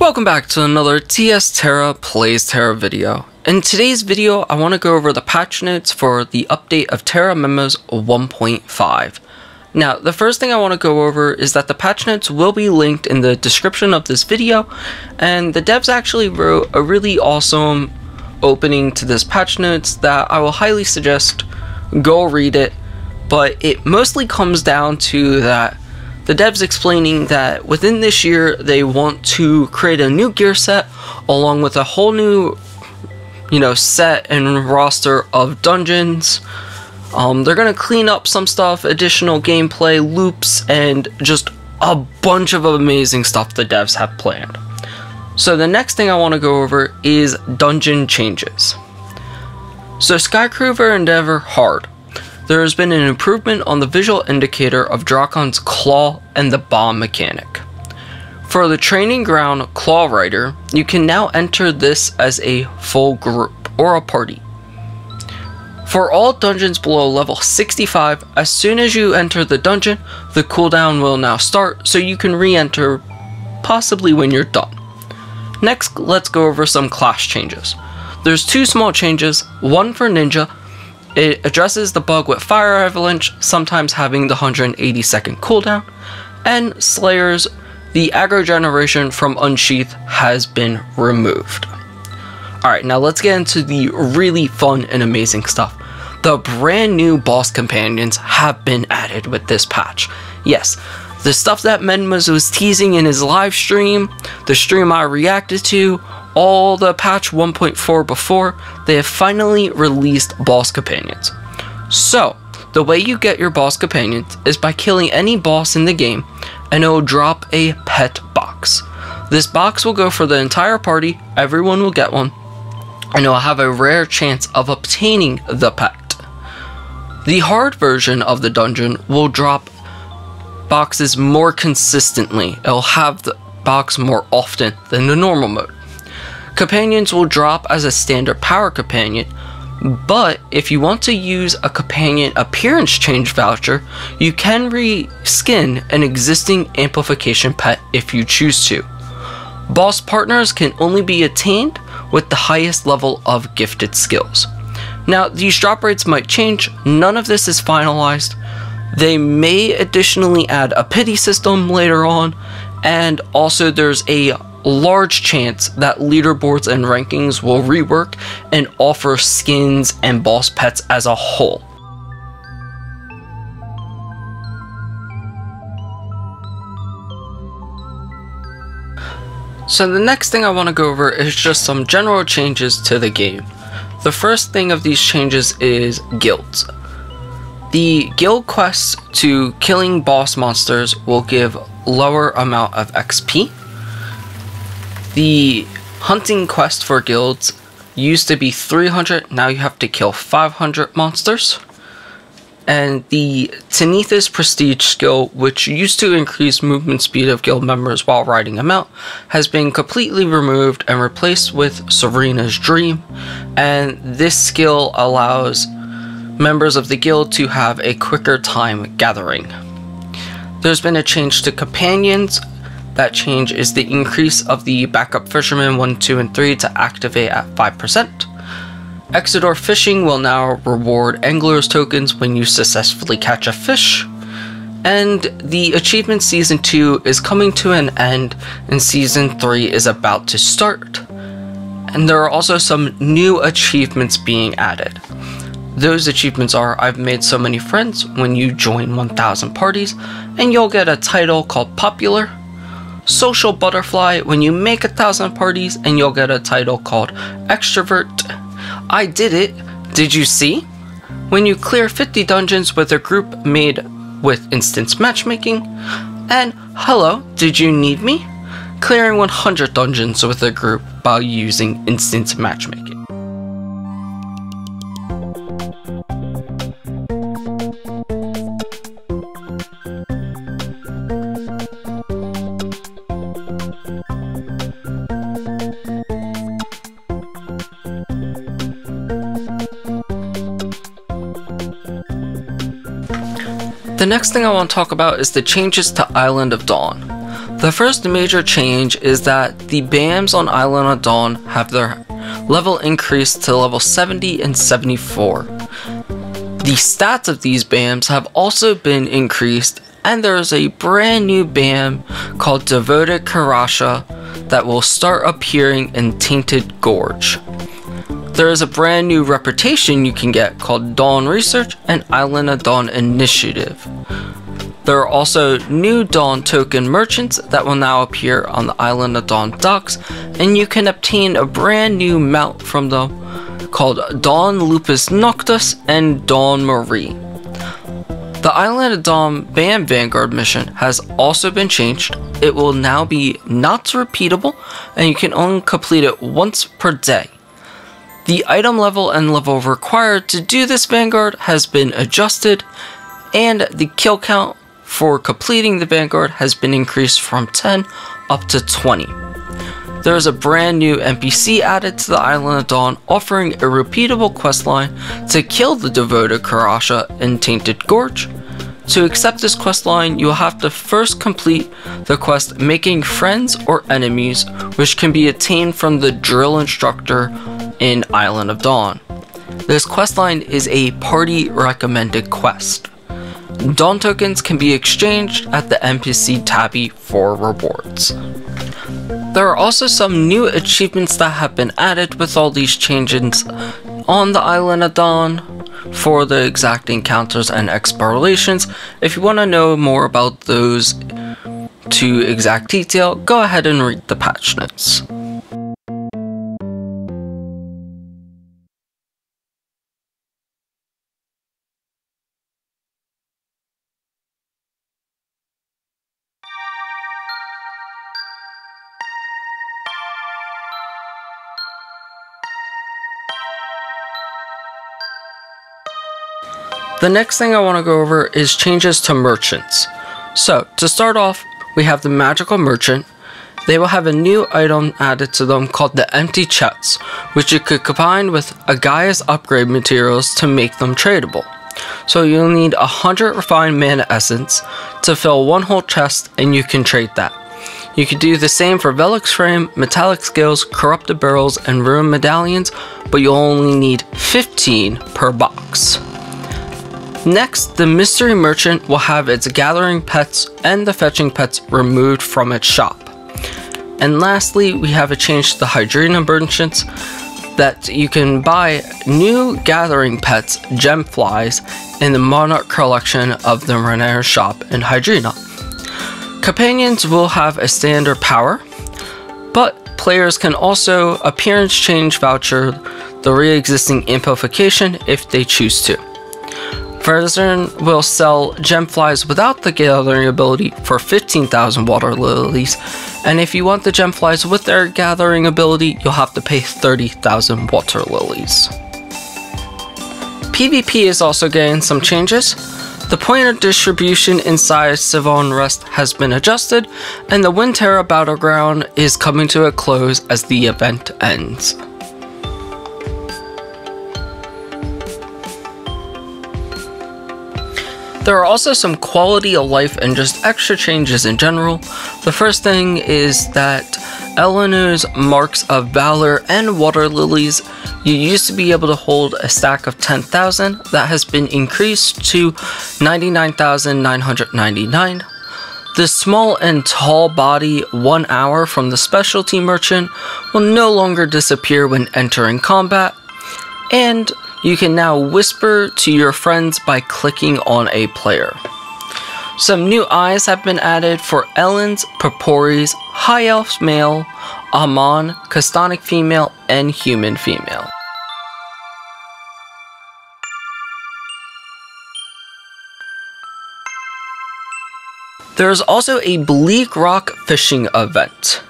Welcome back to another Tera Plays Tera video. In today's video, I want to go over the patch notes for the update of Tera Menma's 1.5. Now, the first thing I want to go over is that the patch notes will be linked in the description of this video, and the devs actually wrote a really awesome opening to this patch notes that I will highly suggest go read it, but it mostly comes down to that the devs explaining that within this year they want to create a new gear set along with a whole new, set and roster of dungeons. They're gonna clean up some stuff, additional gameplay, loops, and just a bunch of amazing stuff the devs have planned. So the next thing I want to go over is dungeon changes. So Skycrover Endeavor Hard. There has been an improvement on the visual indicator of Dracon's Claw and the bomb mechanic. For the training ground Claw Rider, you can now enter this as a full group or a party. For all dungeons below level 65, as soon as you enter the dungeon, the cooldown will now start, so you can re-enter possibly when you're done. Next, let's go over some class changes. There's two small changes, one for Ninja. It addresses the bug with Fire Avalanche, sometimes having the 180-second cooldown, and Slayers, the aggro generation from Unsheath has been removed. Alright, now let's get into the really fun and amazing stuff. The brand new boss companions have been added with this patch. Yes, the stuff that Menma was teasing in his live stream, the stream I reacted to, all the patch 1.4 before, they have finally released boss companions. So, the way you get your boss companions is by killing any boss in the game, and it will drop a pet box. This box will go for the entire party, everyone will get one, and it will have a rare chance of obtaining the pet. The hard version of the dungeon will drop boxes more consistently. It will have the box more often than the normal mode. Companions will drop as a standard power companion, but if you want to use a companion appearance change voucher, you can reskin an existing amplification pet if you choose to. Boss partners can only be attained with the highest level of gifted skills. Now, these drop rates might change, none of this is finalized. They may additionally add a pity system later on, and also there's a large chance that leaderboards and rankings will rework and offer skins and boss pets as a whole. So the next thing I want to go over is just some general changes to the game. The first thing of these changes is guilds. The guild quests to killing boss monsters will give lower amount of XP. The hunting quest for guilds used to be 300, now you have to kill 500 monsters. And the Tenethus Prestige skill, which used to increase movement speed of guild members while riding them out, has been completely removed and replaced with Serena's Dream. And this skill allows members of the guild to have a quicker time gathering. There's been a change to companions. That change is the increase of the backup fishermen 1, 2, and 3 to activate at 5%. Exodore fishing will now reward anglers tokens when you successfully catch a fish. And the achievement season 2 is coming to an end and season 3 is about to start. And there are also some new achievements being added. Those achievements are, I've made so many friends when you join 1000 parties, and you'll get a title called Popular. Social Butterfly when you make 1000 parties, and you'll get a title called Extrovert. I did it, did you see? When you clear 50 dungeons with a group made with instance matchmaking. And hello, did you need me? Clearing 100 dungeons with a group by using instance matchmaking. The next thing I want to talk about is the changes to Island of Dawn. The first major change is that the BAMs on Island of Dawn have their level increased to level 70 and 74. The stats of these BAMs have also been increased, and there is a brand new BAM called Devoted Karasha that will start appearing in Tainted Gorge. There is a brand new reputation you can get called Dawn Research and Island of Dawn Initiative. There are also new Dawn token merchants that will now appear on the Island of Dawn docks, and you can obtain a brand new mount from them called Dawn Lupus Noctus and Dawn Marie. The Island of Dawn BAM Vanguard mission has also been changed. It will now be not repeatable, and you can only complete it once per day. The item level and level required to do this Vanguard has been adjusted, and the kill count for completing the Vanguard has been increased from 10 up to 20. There is a brand new NPC added to the Island of Dawn, offering a repeatable questline to kill the Devoted Karasha in Tainted Gorge. To accept this questline, you will have to first complete the quest Making Friends or Enemies, which can be attained from the drill instructor in Island of Dawn. This questline is a party recommended quest. Dawn tokens can be exchanged at the NPC tabby for rewards. There are also some new achievements that have been added with all these changes on the Island of Dawn for the exact encounters and explorations. If you want to know more about those to exact detail, go ahead and read the patch notes. The next thing I want to go over is changes to merchants. So, to start off, we have the Magical Merchant. They will have a new item added to them called the Empty Chests, which you could combine with Agaia's upgrade materials to make them tradable. So you'll need 100 refined mana essence to fill one whole chest, and you can trade that. You could do the same for Velix Frame, Metallic Scales, Corrupted Barrels, and Ruined Medallions, but you'll only need 15 per box. Next, the Mystery Merchant will have its gathering pets and the fetching pets removed from its shop. And lastly, we have a change to the Hydrina Merchants that you can buy new gathering pets, Gemflies, in the Monarch collection of the Renair shop in Hydrina. Companions will have a standard power, but players can also appearance change voucher the re-existing amplification if they choose to. Verzern will sell Gemflies without the gathering ability for 15,000 water lilies, and if you want the Gemflies with their gathering ability, you'll have to pay 30,000 water lilies. PvP is also getting some changes. The point of distribution inside Civil Unrest has been adjusted, and the Wintera Battleground is coming to a close as the event ends. There are also some quality of life and just extra changes in general. The first thing is that Eleanor's Marks of Valor and Water Lilies, you used to be able to hold a stack of 10,000, that has been increased to 99,999. The small and tall body 1 hour from the Specialty Merchant will no longer disappear when entering combat, and you can now whisper to your friends by clicking on a player. Some new eyes have been added for Ellen's, Purpore's, High Elf Male, Amon, Castonic Female, and Human Female. There is also a Bleak Rock fishing event.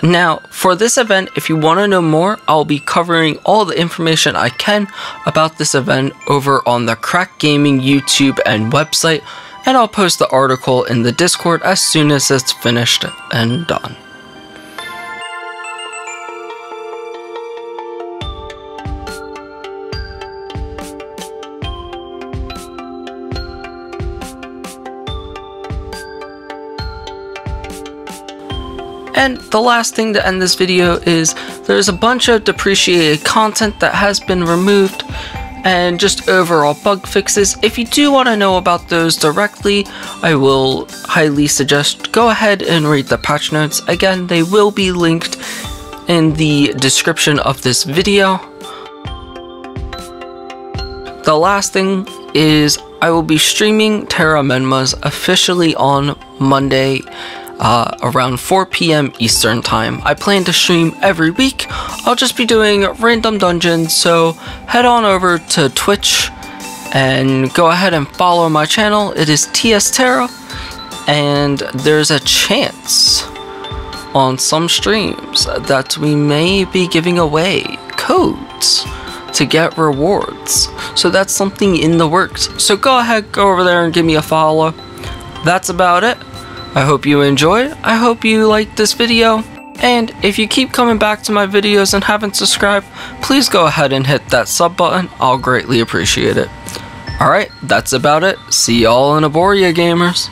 Now, for this event, if you want to know more, I'll be covering all the information I can about this event over on the Crack Gaming YouTube and website, and I'll post the article in the Discord as soon as it's finished and done. And the last thing to end this video is there's a bunch of depreciated content that has been removed and just overall bug fixes. If you do want to know about those directly, I will highly suggest go ahead and read the patch notes. Again, they will be linked in the description of this video. The last thing is I will be streaming Tera Menma's officially on Monday around 4 p.m. Eastern time. I plan to stream every week. I'll just be doing random dungeons, so head on over to Twitch and go ahead and follow my channel. It is TS Tera, and there's a chance on some streams that we may be giving away codes to get rewards. So that's something in the works. So go ahead, go over there and give me a follow. That's about it. I hope you enjoyed. I hope you liked this video. And if you keep coming back to my videos and haven't subscribed, please go ahead and hit that sub button. I'll greatly appreciate it. Alright, that's about it. See y'all in Aboria, gamers.